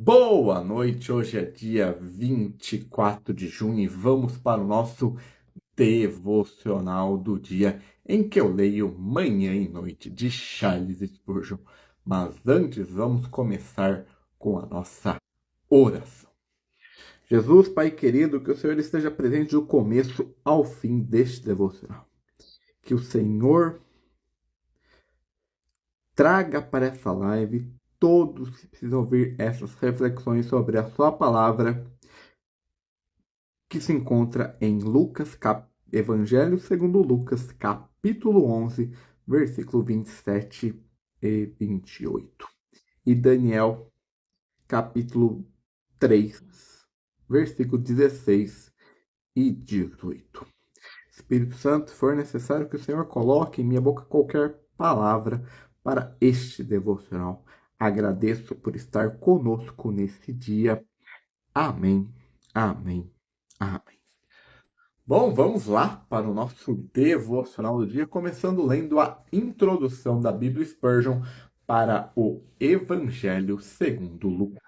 Boa noite, hoje é dia 24 de junho e vamos para o nosso devocional do dia em que eu leio Manhã e Noite de Charles Spurgeon. Mas antes vamos começar com a nossa oração. Jesus, Pai querido, que o Senhor esteja presente do começo ao fim deste devocional. Que o Senhor traga para essa live todos que precisam ouvir essas reflexões sobre a sua palavra, que se encontra em Evangelho segundo Lucas, capítulo 11, versículo 27 e 28. E Daniel, capítulo 3, versículo 16 e 18. Espírito Santo, se for necessário que o Senhor coloque em minha boca qualquer palavra para este devocional. Agradeço por estar conosco nesse dia. Amém, amém, amém. Bom, vamos lá para o nosso devocional do dia, começando lendo a introdução da Bíblia Spurgeon para o Evangelho segundo Lucas.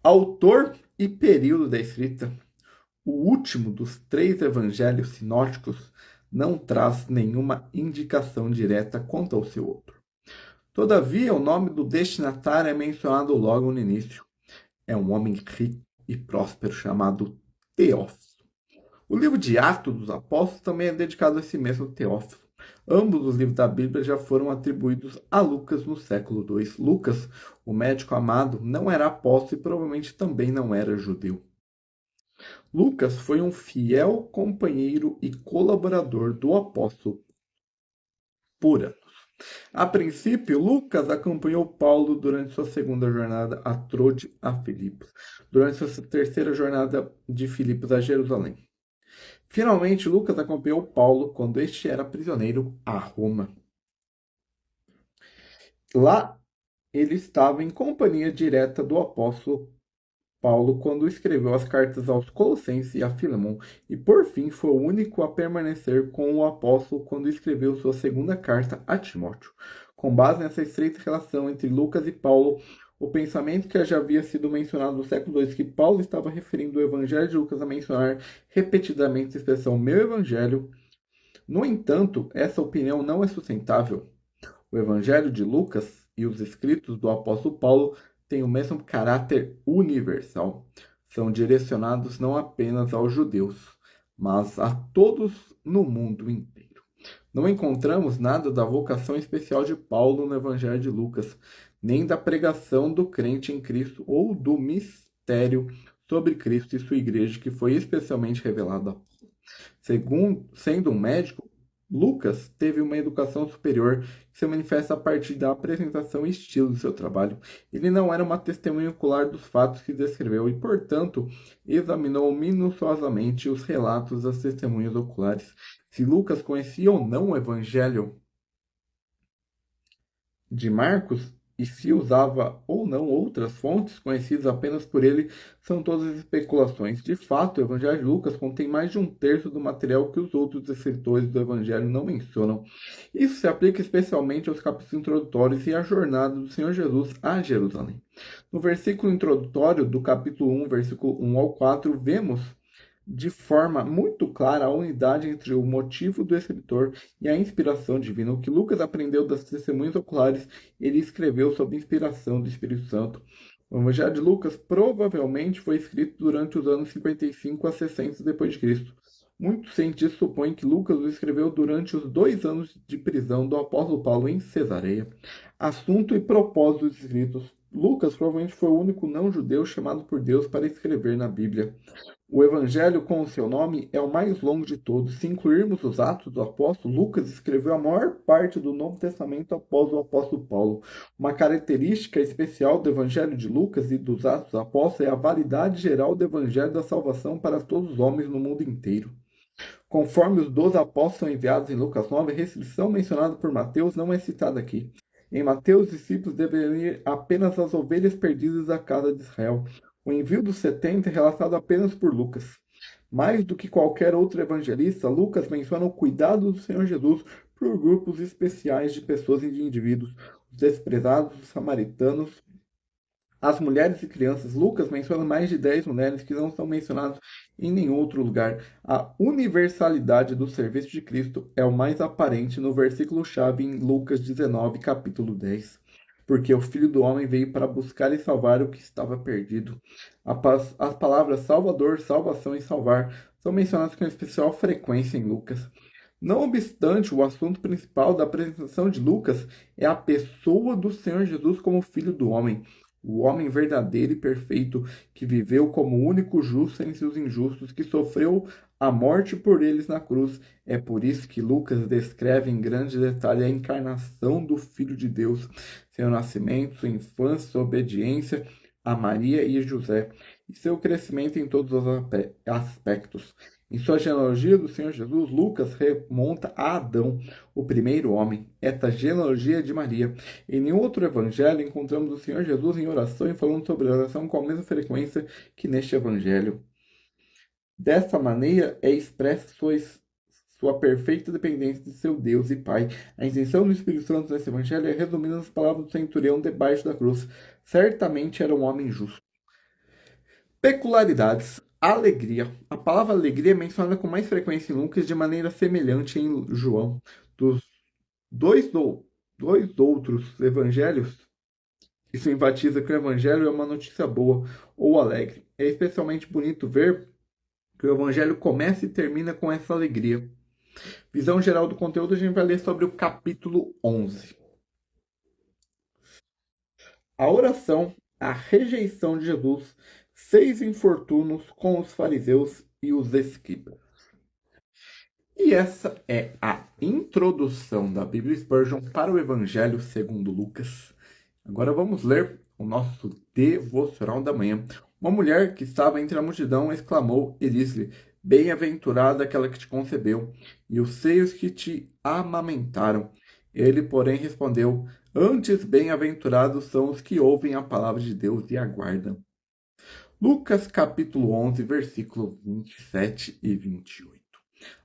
Autor e período da escrita. O último dos 3 evangelhos sinóticos não traz nenhuma indicação direta quanto ao seu outro. Todavia, o nome do destinatário é mencionado logo no início. É um homem rico e próspero chamado Teófilo. O livro de Atos dos Apóstolos também é dedicado a esse mesmo Teófilo. Ambos os livros da Bíblia já foram atribuídos a Lucas no século II. Lucas, o médico amado, não era apóstolo e provavelmente também não era judeu. Lucas foi um fiel companheiro e colaborador do apóstolo por anos. A princípio, Lucas acompanhou Paulo durante sua segunda jornada a Trode a Filipos, durante sua terceira jornada de Filipos a Jerusalém. Finalmente, Lucas acompanhou Paulo quando este era prisioneiro a Roma. Lá, ele estava em companhia direta do apóstolo Paulo quando escreveu as cartas aos Colossenses e a Filemon, e por fim foi o único a permanecer com o apóstolo quando escreveu sua segunda carta a Timóteo. Com base nessa estreita relação entre Lucas e Paulo, o pensamento que já havia sido mencionado no século II, que Paulo estava referindo o Evangelho de Lucas a mencionar repetidamente a expressão meu Evangelho. No entanto, essa opinião não é sustentável. O Evangelho de Lucas e os escritos do apóstolo Paulo têm o mesmo caráter universal. São direcionados não apenas aos judeus, mas a todos no mundo inteiro. Não encontramos nada da vocação especial de Paulo no Evangelho de Lucas, nem da pregação do crente em Cristo ou do mistério sobre Cristo e sua igreja que foi especialmente revelado a Paulo. Sendo um médico, Lucas teve uma educação superior que se manifesta a partir da apresentação e estilo do seu trabalho. Ele não era uma testemunha ocular dos fatos que descreveu e, portanto, examinou minuciosamente os relatos das testemunhas oculares. Se Lucas conhecia ou não o Evangelho de Marcos e se usava ou não outras fontes conhecidas apenas por ele, são todas especulações. De fato, o Evangelho de Lucas contém mais de um terço do material que os outros escritores do Evangelho não mencionam. Isso se aplica especialmente aos capítulos introdutórios e à jornada do Senhor Jesus a Jerusalém. No versículo introdutório do capítulo 1, versículo 1 ao 4, vemos de forma muito clara a unidade entre o motivo do escritor e a inspiração divina. O que Lucas aprendeu das testemunhas oculares, ele escreveu sob inspiração do Espírito Santo. O Evangelho de Lucas provavelmente foi escrito durante os anos 55 a 60 depois de Cristo. Muitos cientistas supõem que Lucas o escreveu durante os 2 anos de prisão do apóstolo Paulo em Cesareia. Assunto e propósito dos escritos. Lucas provavelmente foi o único não-judeu chamado por Deus para escrever na Bíblia. O Evangelho com o seu nome é o mais longo de todos. Se incluirmos os Atos do Apóstolo, Lucas escreveu a maior parte do Novo Testamento após o apóstolo Paulo. Uma característica especial do Evangelho de Lucas e dos Atos dos Apóstolos é a validade geral do Evangelho da salvação para todos os homens no mundo inteiro. Conforme os 12 apóstolos são enviados em Lucas 9, a restrição mencionada por Mateus não é citada aqui. Em Mateus, os discípulos deveriam ir apenas às ovelhas perdidas da casa de Israel. O envio dos 70 é relatado apenas por Lucas. Mais do que qualquer outro evangelista, Lucas menciona o cuidado do Senhor Jesus por grupos especiais de pessoas e de indivíduos, os desprezados, os samaritanos, As mulheres e crianças, Lucas menciona mais de 10 mulheres que não são mencionadas em nenhum outro lugar. A universalidade do serviço de Cristo é o mais aparente no versículo-chave em Lucas 19, capítulo 10. Porque o Filho do Homem veio para buscar e salvar o que estava perdido. As palavras Salvador, salvação e salvar são mencionadas com especial frequência em Lucas. Não obstante, o assunto principal da apresentação de Lucas é a pessoa do Senhor Jesus como Filho do Homem, o homem verdadeiro e perfeito que viveu como o único justo entre os injustos, que sofreu a morte por eles na cruz. É por isso que Lucas descreve em grande detalhe a encarnação do Filho de Deus, seu nascimento, sua infância, sua obediência a Maria e José, e seu crescimento em todos os aspectos. Em sua genealogia do Senhor Jesus, Lucas remonta a Adão, o primeiro homem. Esta genealogia de Maria. Em nenhum outro evangelho encontramos o Senhor Jesus em oração e falando sobre oração com a mesma frequência que neste evangelho. Dessa maneira é expressa sua perfeita dependência de seu Deus e Pai. A intenção do Espírito Santo nesse evangelho é resumida nas palavras do centurião debaixo da cruz. Certamente era um homem justo. Peculiaridades. Alegria. A palavra alegria é mencionada com mais frequência em Lucas de maneira semelhante em João. Dos dois outros evangelhos, isso enfatiza que o evangelho é uma notícia boa ou alegre. É especialmente bonito ver que o evangelho começa e termina com essa alegria. Visão geral do conteúdo, a gente vai ler sobre o capítulo 11. A oração, a rejeição de Jesus, 6 infortúnios com os fariseus e os escribas. E essa é a introdução da Bíblia Spurgeon para o Evangelho segundo Lucas. Agora vamos ler o nosso devocional da manhã. Uma mulher que estava entre a multidão exclamou e disse-lhe: Bem-aventurada aquela que te concebeu e os seios que te amamentaram. Ele, porém, respondeu: Antes bem-aventurados são os que ouvem a palavra de Deus e aguardam. Lucas capítulo 11, versículos 27 e 28.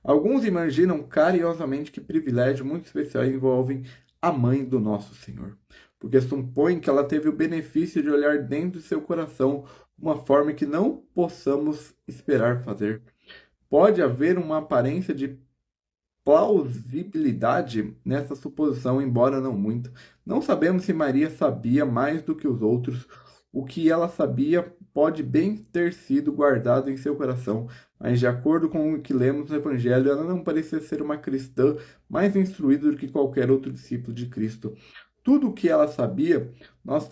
Alguns imaginam carinhosamente que privilégios muito especiais envolvem a mãe do nosso Senhor, porque supõem que ela teve o benefício de olhar dentro de seu coração, uma forma que não possamos esperar fazer. Pode haver uma aparência de plausibilidade nessa suposição, embora não muito. Não sabemos se Maria sabia mais do que os outros. O que ela sabia pode bem ter sido guardado em seu coração, mas de acordo com o que lemos no Evangelho, ela não parecia ser uma cristã mais instruída do que qualquer outro discípulo de Cristo. Tudo o que ela sabia, nós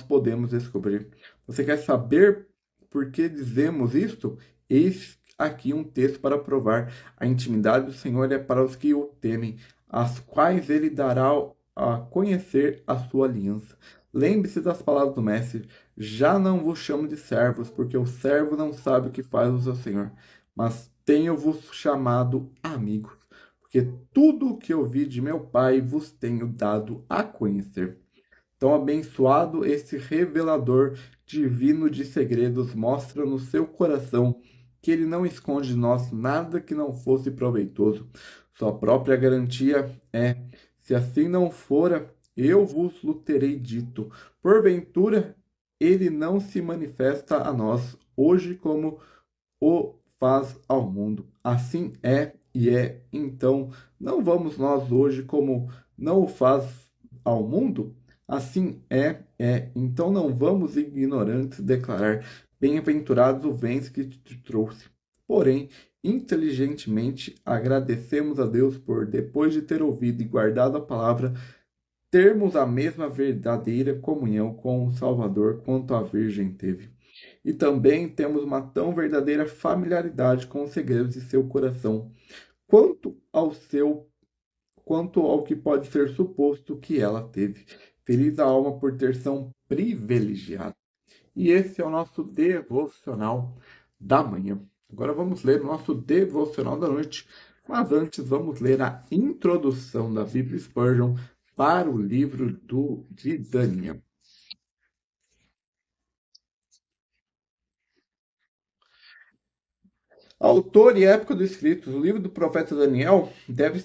podemos descobrir. Você quer saber por que dizemos isto? Eis aqui um texto para provar. A intimidade do Senhor é para os que o temem, as quais ele dará a conhecer a sua aliança. Lembre-se das palavras do Mestre: já não vos chamo de servos, porque o servo não sabe o que faz o seu Senhor, mas tenho-vos chamado amigos, porque tudo o que ouvi de meu Pai vos tenho dado a conhecer. Tão abençoado esse revelador divino de segredos mostra no seu coração que ele não esconde de nós nada que não fosse proveitoso. Sua própria garantia é: se assim não fora, eu vos o terei dito. Porventura, ele não se manifesta a nós hoje como o faz ao mundo. Assim é e é. Então, não vamos nós hoje como não o faz ao mundo? Assim é, é. Então não vamos ignorantes declarar: bem-aventurados o bens que te trouxe. Porém, inteligentemente agradecemos a Deus por, depois de ter ouvido e guardado a palavra, termos a mesma verdadeira comunhão com o Salvador quanto a Virgem teve. E também temos uma tão verdadeira familiaridade com os segredos de seu coração, quanto ao que pode ser suposto que ela teve. Feliz a alma por ter tão privilegiada. E esse é o nosso devocional da manhã. Agora vamos ler o nosso devocional da noite, mas antes vamos ler a introdução da Bíblia Spurgeon para o livro de Daniel. Autor e época do escrito, o livro do profeta Daniel deve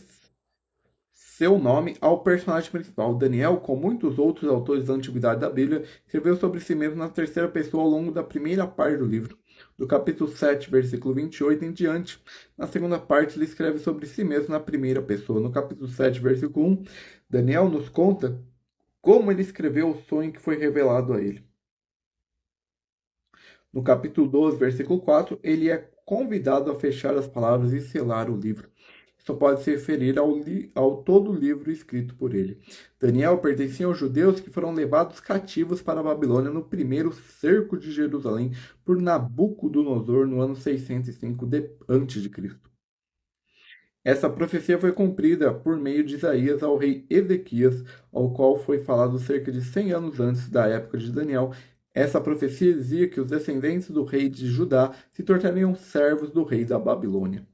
seu nome ao personagem principal. Daniel, como muitos outros autores da antiguidade da Bíblia, escreveu sobre si mesmo na terceira pessoa ao longo da primeira parte do livro. Do capítulo 7, versículo 28 em diante, na segunda parte ele escreve sobre si mesmo na primeira pessoa. No capítulo 7, versículo 1, Daniel nos conta como ele escreveu o sonho que foi revelado a ele. No capítulo 12, versículo 4, ele é convidado a fechar as palavras e selar o livro. Isso pode se referir ao todo o livro escrito por ele. Daniel pertencia aos judeus que foram levados cativos para a Babilônia no primeiro cerco de Jerusalém por Nabucodonosor no ano 605 a.C. Essa profecia foi cumprida por meio de Isaías ao rei Ezequias, ao qual foi falado cerca de 100 anos antes da época de Daniel. Essa profecia dizia que os descendentes do rei de Judá se tornariam servos do rei da Babilônia.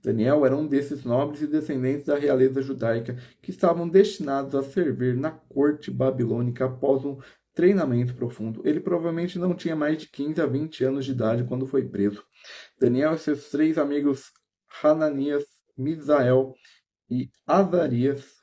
Daniel era um desses nobres e descendentes da realeza judaica que estavam destinados a servir na corte babilônica após um treinamento profundo. Ele provavelmente não tinha mais de 15 a 20 anos de idade quando foi preso. Daniel e seus 3 amigos Hananias, Misael e Azarias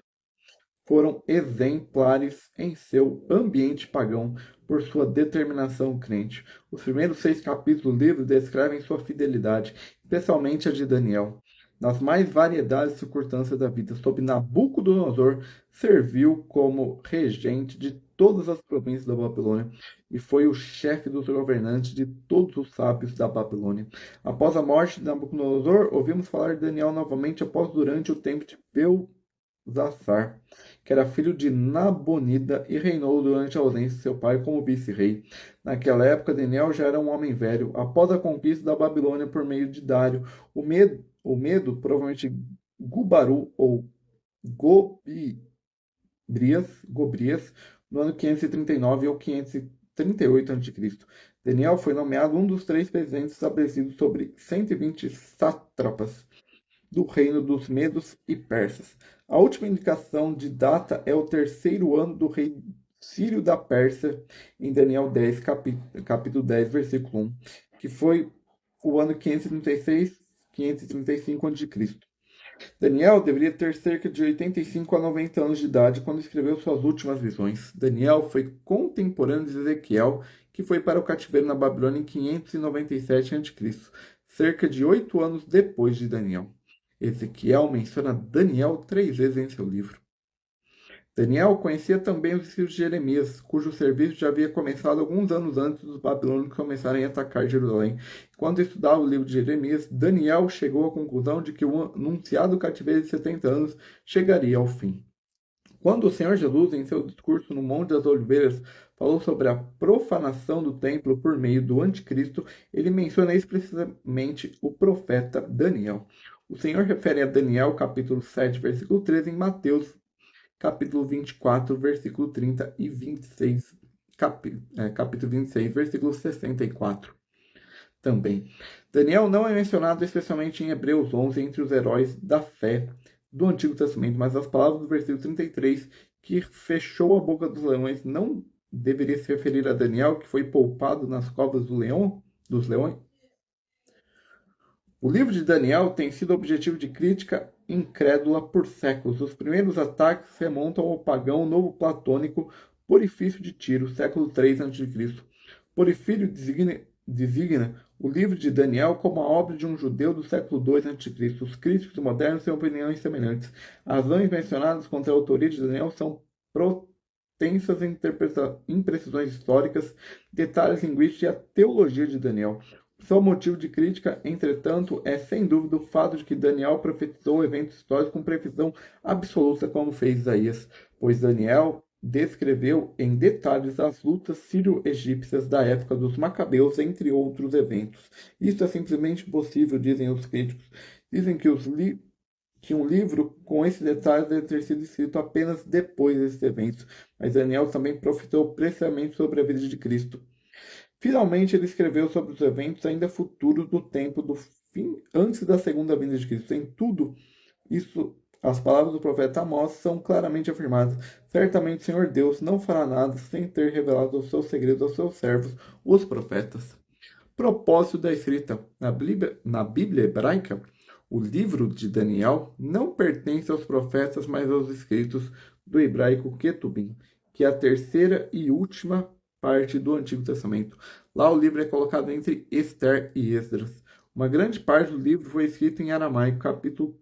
foram exemplares em seu ambiente pagão por sua determinação crente. Os primeiros 6 capítulos do livro descrevem sua fidelidade, especialmente a de Daniel. Nas mais variedades circunstâncias da vida, sob Nabucodonosor, serviu como regente de todas as províncias da Babilônia e foi o chefe dos governantes de todos os sábios da Babilônia. Após a morte de Nabucodonosor, ouvimos falar de Daniel novamente durante o tempo de Belzassar, que era filho de Nabonida e reinou durante a ausência de seu pai como vice-rei. Naquela época, Daniel já era um homem velho. Após a conquista da Babilônia por meio de Dário, o Medo, provavelmente Gubaru ou Gobrias, no ano 539 ou 538 a.C. Daniel foi nomeado um dos 3 presidentes estabelecidos sobre 120 sátrapas do reino dos Medos e Persas. A última indicação de data é o 3º ano do rei Sírio da Pérsia, em Daniel 10, capítulo 10, versículo 1, que foi o ano 535 a.C. Daniel deveria ter cerca de 85 a 90 anos de idade quando escreveu suas últimas visões. Daniel foi contemporâneo de Ezequiel, que foi para o cativeiro na Babilônia em 597 a.C., cerca de 8 anos depois de Daniel. Ezequiel menciona Daniel 3 vezes em seu livro. Daniel conhecia também os escritos de Jeremias, cujo serviço já havia começado alguns anos antes dos babilônicos começarem a atacar Jerusalém. Quando estudava o livro de Jeremias, Daniel chegou à conclusão de que o anunciado cativeiro de 70 anos chegaria ao fim. Quando o Senhor Jesus, em seu discurso no Monte das Oliveiras, falou sobre a profanação do templo por meio do anticristo, ele menciona explicitamente o profeta Daniel. O Senhor refere a Daniel, capítulo 7, versículo 13, em Mateus, capítulo 24, versículo 30 e 26, capítulo 26, versículo 64. Também. Daniel não é mencionado especialmente em Hebreus 11 entre os heróis da fé do Antigo Testamento, mas as palavras do versículo 33, que fechou a boca dos leões, não deveria se referir a Daniel, que foi poupado nas covas dos leões? O livro de Daniel tem sido objetivo de crítica incrédula por séculos. Os primeiros ataques remontam ao pagão novo platônico Porfírio de Tiro, século III a.C. Porfírio designa o livro de Daniel como a obra de um judeu do século II a.C. Os críticos modernos têm opiniões semelhantes. As razões mencionadas contra a autoria de Daniel são tensas imprecisões históricas, detalhes linguísticos e a teologia de Daniel. Seu motivo de crítica, entretanto, é sem dúvida o fato de que Daniel profetizou eventos históricos com precisão absoluta, como fez Isaías, pois Daniel descreveu em detalhes as lutas sírio-egípcias da época dos Macabeus, entre outros eventos. Isso é simplesmente possível, dizem os críticos. Dizem que um livro com esses detalhes deve ter sido escrito apenas depois desses eventos, mas Daniel também profetizou precisamente sobre a vida de Cristo. Finalmente, ele escreveu sobre os eventos ainda futuros do tempo do fim, antes da segunda vinda de Cristo. Em tudo isso, as palavras do profeta Amós são claramente afirmadas. Certamente o Senhor Deus não fará nada sem ter revelado os seus segredos aos seus servos, os profetas. Propósito da escrita. Na Bíblia hebraica, O livro de Daniel não pertence aos profetas, mas aos escritos do hebraico Ketubim, que é a terceira e última parte do Antigo Testamento. Lá o livro é colocado entre Esther e Esdras. Uma grande parte do livro foi escrita em aramaico, capítulo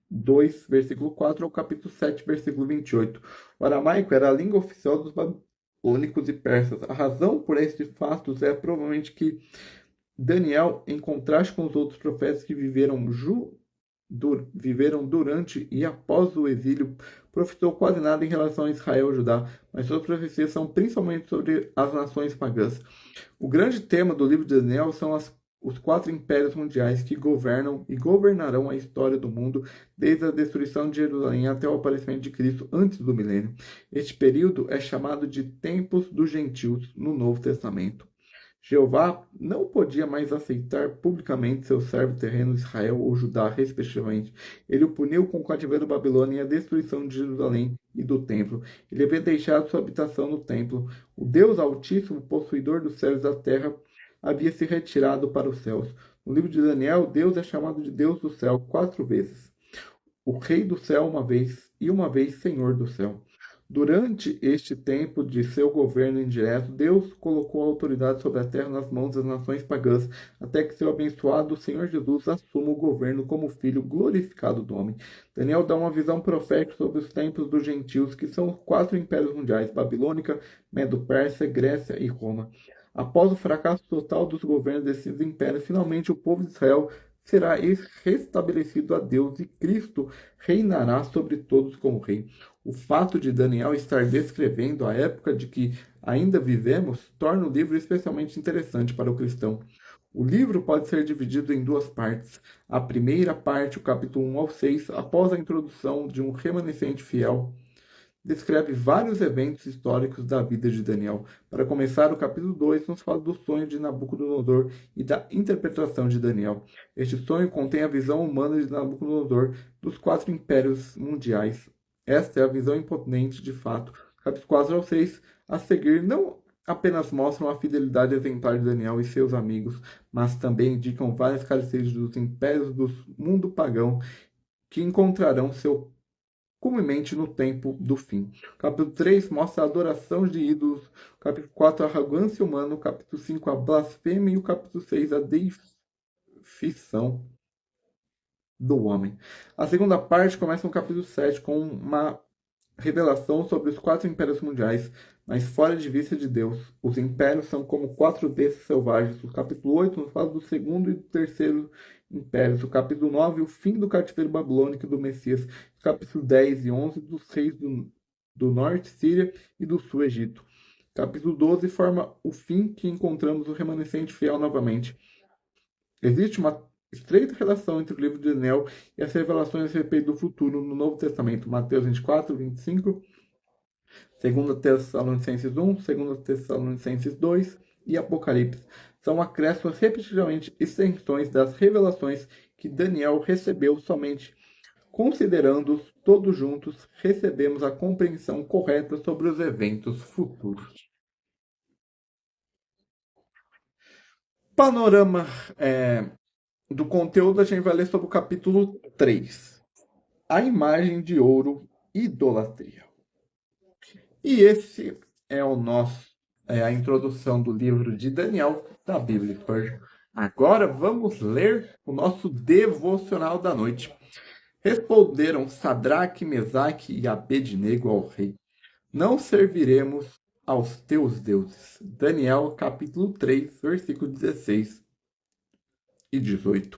2, versículo 4 ao capítulo 7, versículo 28. O aramaico era a língua oficial dos babilônicos e persas. A razão por estes fatos é provavelmente que Daniel, em contraste com os outros profetas que viveram durante e após o exílio, profetou quase nada em relação a Israel e Judá, mas suas profecias são principalmente sobre as nações pagãs. O grande tema do livro de Daniel são os quatro impérios mundiais que governam e governarão a história do mundo desde a destruição de Jerusalém até o aparecimento de Cristo antes do milênio. Este período é chamado de Tempos dos Gentios no Novo Testamento. Jeová não podia mais aceitar publicamente seu servo terreno Israel ou Judá, respectivamente. Ele o puniu com o cativeiro da Babilônia e a destruição de Jerusalém e do templo. Ele havia deixado sua habitação no templo. O Deus Altíssimo, possuidor dos céus e da terra, havia se retirado para os céus. No livro de Daniel, Deus é chamado de Deus do céu 4 vezes. O Rei do céu uma vez e uma vez Senhor do céu. Durante este tempo de seu governo indireto, Deus colocou a autoridade sobre a terra nas mãos das nações pagãs, até que seu abençoado Senhor Jesus assuma o governo como Filho glorificado do homem. Daniel dá uma visão profética sobre os tempos dos gentios, que são os quatro impérios mundiais: Babilônica, Medo-Pérsia, Grécia e Roma. Após o fracasso total dos governos desses impérios, finalmente o povo de Israel será restabelecido a Deus e Cristo reinará sobre todos como rei. O fato de Daniel estar descrevendo a época de que ainda vivemos torna o livro especialmente interessante para o cristão. O livro pode ser dividido em duas partes. A primeira parte, o capítulo 1 ao 6, após a introdução de um remanescente fiel, descreve vários eventos históricos da vida de Daniel. Para começar, o capítulo 2 nos fala do sonho de Nabucodonosor e da interpretação de Daniel. Este sonho contém a visão humana de Nabucodonosor dos quatro impérios mundiais. Esta é a visão imponente de fato. Capítulos 4 ao 6, a seguir, não apenas mostram a fidelidade exemplar de Daniel e seus amigos, mas também indicam várias características dos impérios do mundo pagão que encontrarão seu culminante no tempo do fim. O capítulo 3 mostra a adoração de ídolos, o capítulo 4 a arrogância humana, o capítulo 5 a blasfêmia e o capítulo 6 a deificação do homem. A segunda parte começa no capítulo 7 com uma revelação sobre os quatro impérios mundiais, mas fora de vista de Deus. Os impérios são como quatro bestas selvagens. O capítulo 8 nos fala do segundo e do terceiro impérios. O capítulo 9, o fim do cativeiro babilônico do Messias. O capítulo 10 e 11, dos reis do norte, Síria, e do sul, Egito. O capítulo 12 forma o fim que encontramos o remanescente fiel novamente. Existe uma estreita relação entre o livro de Daniel e as revelações a respeito do futuro no Novo Testamento. Mateus 24, 25, 2 Tessalonicenses 1, 2 Tessalonicenses 2 e Apocalipse. São acréscimos repetidamente extensões das revelações que Daniel recebeu somente. Considerando-os todos juntos, recebemos a compreensão correta sobre os eventos futuros. Panorama do conteúdo, a gente vai ler sobre o capítulo 3. A imagem de ouro, idolatria. E esse é a introdução do livro de Daniel da Bíblia Spurgeon. Agora vamos ler o nosso devocional da noite. Responderam Sadraque, Mesaque e Abednego ao rei: não serviremos aos teus deuses. Daniel capítulo 3, versículo 16 e 18.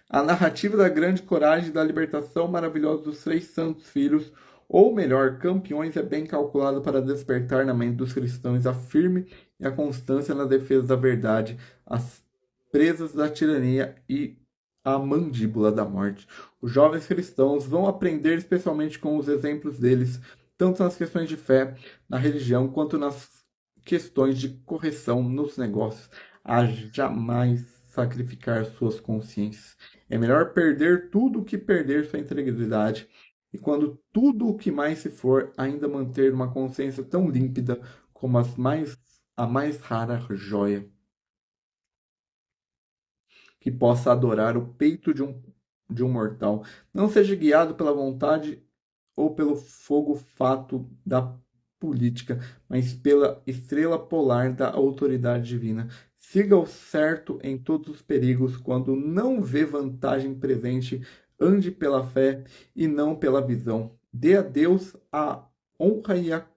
A narrativa da grande coragem e da libertação maravilhosa dos três santos filhos, ou melhor, campeões, é bem calculada para despertar na mente dos cristãos a firme e a constância na defesa da verdade, as presas da tirania e a mandíbula da morte. Os jovens cristãos vão aprender especialmente com os exemplos deles, tanto nas questões de fé, na religião, quanto nas questões de correção nos negócios, a jamais sacrificar suas consciências. É melhor perder tudo que perder sua integridade, e quando tudo o que mais se for, ainda manter uma consciência tão límpida como a mais rara joia, que possa adorar o peito de um de um mortal. Não seja guiado pela vontade ou pelo fogo fato da política, mas pela estrela polar da autoridade divina. Siga o certo em todos os perigos, quando não vê vantagem presente, ande pela fé e não pela visão. Dê a Deus a honra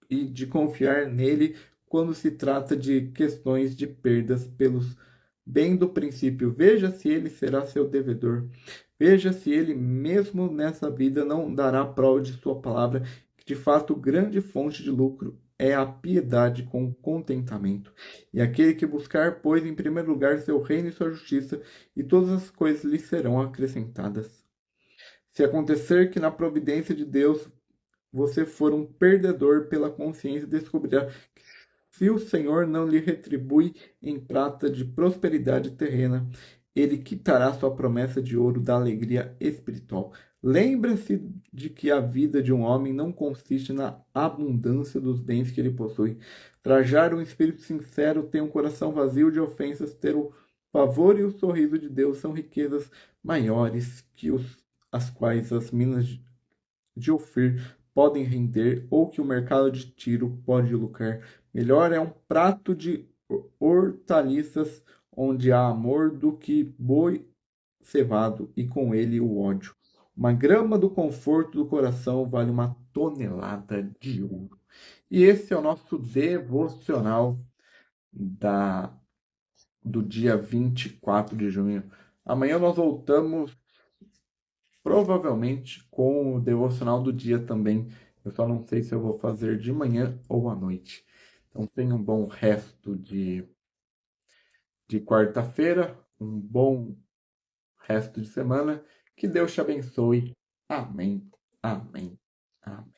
e de confiar nele quando se trata de questões de perdas pelos bem do princípio. Veja se ele será seu devedor. Veja se ele mesmo nessa vida não dará prova de sua palavra, que de fato grande fonte de lucro é a piedade com contentamento. E aquele que buscar, pois, em primeiro lugar seu reino e sua justiça, e todas as coisas lhe serão acrescentadas. Se acontecer que na providência de Deus você for um perdedor pela consciência, descobrirá que se o Senhor não lhe retribui em prata de prosperidade terrena, ele quitará sua promessa de ouro da alegria espiritual. Lembre-se de que a vida de um homem não consiste na abundância dos bens que ele possui. Trajar um espírito sincero, ter um coração vazio de ofensas, ter o favor e o sorriso de Deus são riquezas maiores que as quais as minas de Ofir podem render ou que o mercado de Tiro pode lucrar. Melhor é um prato de hortaliças onde há amor do que boi cevado e com ele o ódio. Uma grama do conforto do coração vale uma tonelada de ouro. E esse é o nosso devocional da, do dia 24 de junho. Amanhã nós voltamos provavelmente com o devocional do dia também. Eu só não sei se eu vou fazer de manhã ou à noite. Então tenha um bom resto de quarta-feira, um bom resto de semana. Que Deus te abençoe. Amém. Amém. Amém.